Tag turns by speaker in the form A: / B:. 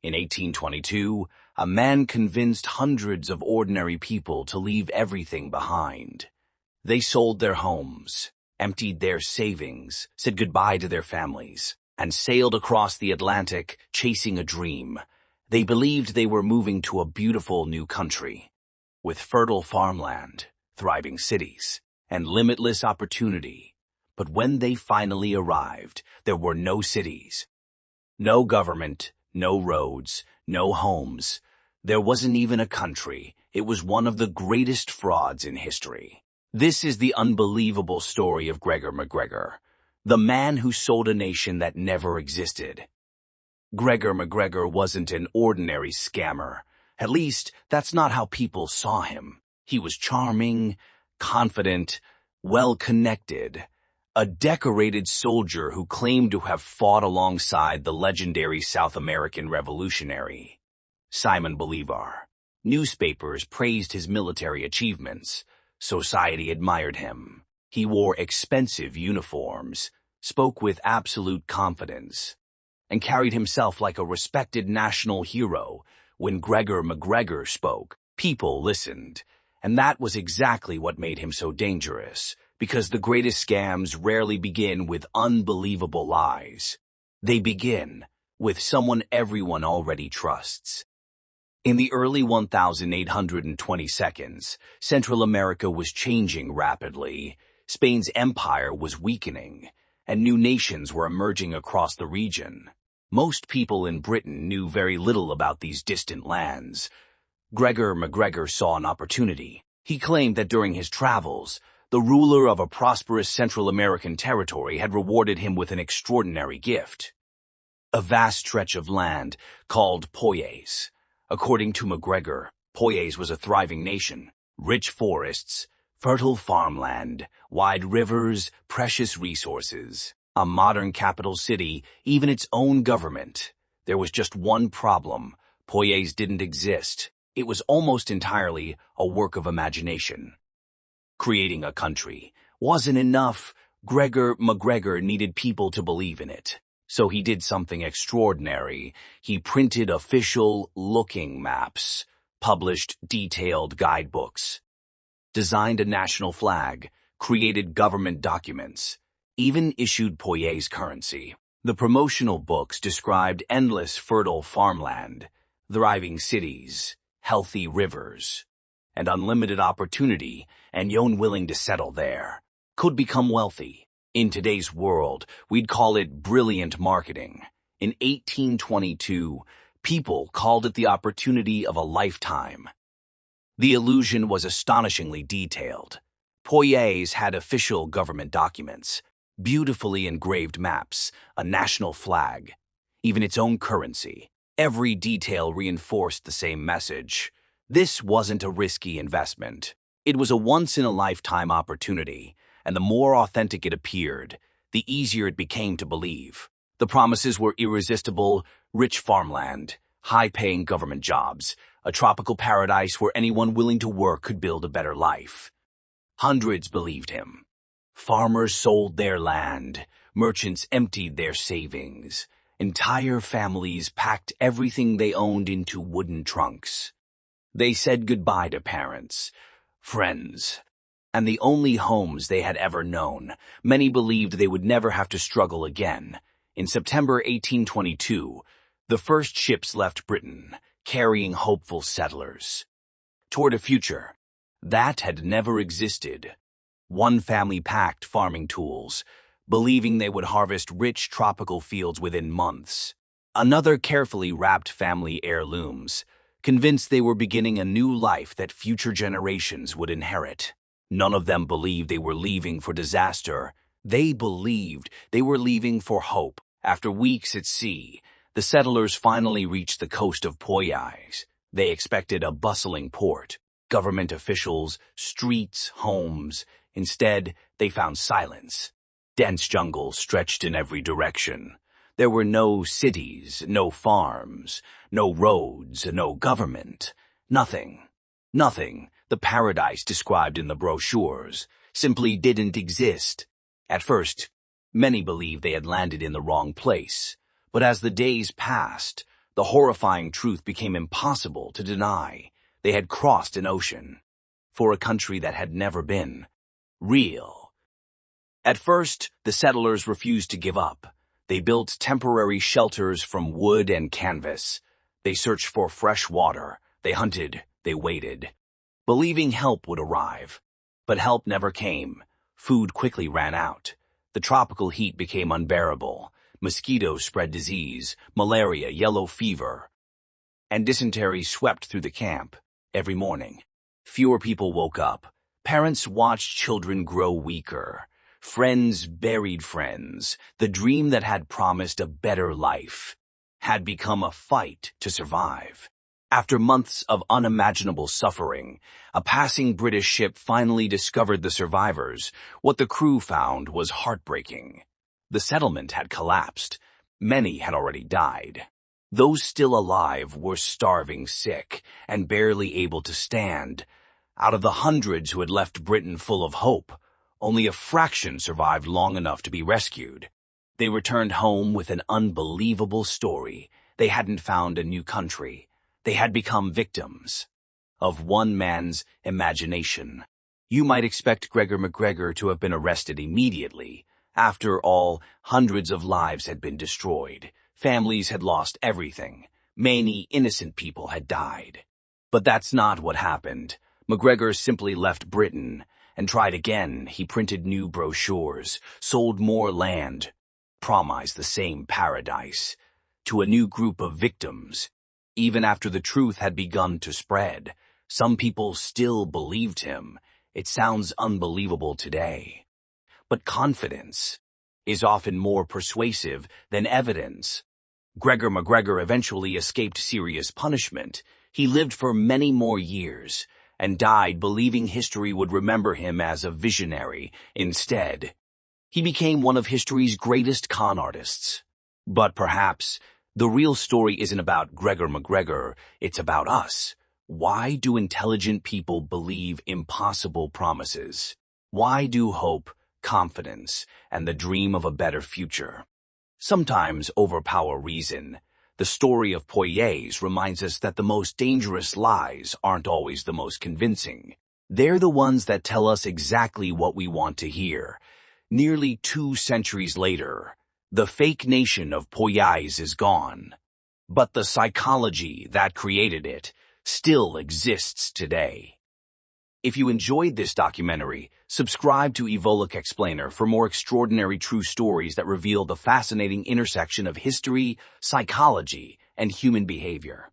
A: In 1822, a man convinced hundreds of ordinary people to leave everything behind. They sold their homes, emptied their savings, said goodbye to their families, and sailed across the Atlantic chasing a dream. They believed they were moving to a beautiful new country, with fertile farmland, thriving cities, and limitless opportunity. But when they finally arrived, there were no cities, no government, no roads, no homes. There wasn't even a country. It was one of the greatest frauds in history. This is the unbelievable story of Gregor MacGregor, the man who sold a nation that never existed. Gregor MacGregor wasn't an ordinary scammer. At least, that's not how people saw him. He was charming, confident, well-connected, a decorated soldier who claimed to have fought alongside the legendary South American revolutionary, Simon Bolivar. Newspapers praised his military achievements. Society admired him. He wore expensive uniforms, spoke with absolute confidence, and carried himself like a respected national hero. When Gregor MacGregor spoke, people listened, and that was exactly what made him so dangerous, because the greatest scams rarely begin with unbelievable lies. They begin with someone everyone already trusts. In the early 1822s, Central America was changing rapidly. Spain's empire was weakening, and new nations were emerging across the region. Most people in Britain knew very little about these distant lands. Gregor MacGregor saw an opportunity. He claimed that during his travels, the ruler of a prosperous Central American territory had rewarded him with an extraordinary gift: a vast stretch of land called Poyais. According to MacGregor, Poyais was a thriving nation: rich forests, fertile farmland, wide rivers, precious resources, a modern capital city, even its own government. There was just one problem: Poyais didn't exist. It was almost entirely a work of imagination. Creating a country wasn't enough. Gregor MacGregor needed people to believe in it. So he did something extraordinary. He printed official looking maps, published detailed guidebooks, designed a national flag, created government documents, even issued Poyais currency. The promotional books described endless fertile farmland, thriving cities, healthy rivers, and unlimited opportunity. Anyone willing to settle there could become wealthy. In today's world, we'd call it brilliant marketing. In 1822, people called it the opportunity of a lifetime. The illusion was astonishingly detailed. Poyais had official government documents, beautifully engraved maps, a national flag, even its own currency. Every detail reinforced the same message. This wasn't a risky investment. It was a once-in-a-lifetime opportunity, and the more authentic it appeared, the easier it became to believe. The promises were irresistible: rich farmland, high-paying government jobs, a tropical paradise where anyone willing to work could build a better life. Hundreds believed him. Farmers sold their land, merchants emptied their savings, entire families packed everything they owned into wooden trunks. They said goodbye to parents, friends, and the only homes they had ever known. Many believed they would never have to struggle again. In September 1822, the first ships left Britain, carrying hopeful settlers toward a future that had never existed. One family packed farming tools, believing they would harvest rich tropical fields within months. Another carefully wrapped family heirlooms, convinced they were beginning a new life that future generations would inherit. None of them believed they were leaving for disaster. They believed they were leaving for hope. After weeks at sea, the settlers finally reached the coast of Poyais. They expected a bustling port, government officials, streets, homes. Instead, they found silence. Dense jungle stretched in every direction. There were no cities, no farms, no roads, no government. Nothing. Nothing. The paradise described in the brochures simply didn't exist. At first, many believed they had landed in the wrong place. But as the days passed, The horrifying truth became impossible to deny. They had crossed an ocean for a country that had never been real. At first, the settlers refused to give up. They built temporary shelters from wood and canvas. They searched for fresh water. They hunted. They waited, believing help would arrive. But help never came. Food quickly ran out. The tropical heat became unbearable. Mosquitoes spread disease, malaria, yellow fever, and dysentery swept through the camp. Every morning, fewer people woke up. Parents watched children grow weaker. Friends buried friends. The dream that had promised a better life had become a fight to survive. After months of unimaginable suffering, a passing British ship finally discovered the survivors. What the crew found was heartbreaking. The settlement had collapsed. Many had already died. Those still alive were starving, sick, and barely able to stand. Out of the hundreds who had left Britain full of hope, only a fraction survived long enough to be rescued. They returned home with an unbelievable story. They hadn't found a new country. They had become victims of one man's imagination. You might expect Gregor MacGregor to have been arrested immediately. After all, hundreds of lives had been destroyed. Families had lost everything. Many innocent people had died. But that's not what happened. MacGregor simply left Britain and tried again. He printed new brochures, sold more land, promised the same paradise to a new group of victims. Even after the truth had begun to spread, some people still believed him. It sounds unbelievable today. But confidence is often more persuasive than evidence. Gregor MacGregor eventually escaped serious punishment. He lived for many more years and died believing history would remember him as a visionary. Instead, he became one of history's greatest con artists. But perhaps the real story isn't about Gregor MacGregor, it's about us. Why do intelligent people believe impossible promises? Why do hope, confidence, and the dream of a better future sometimes overpower reason? The story of Poyais reminds us that the most dangerous lies aren't always the most convincing. They're the ones that tell us exactly what we want to hear. Nearly 2 centuries later, the fake nation of Poyais is gone, but the psychology that created it still exists today. If you enjoyed this documentary, subscribe to EvoliqExplainer for more extraordinary true stories that reveal the fascinating intersection of history, psychology, and human behavior.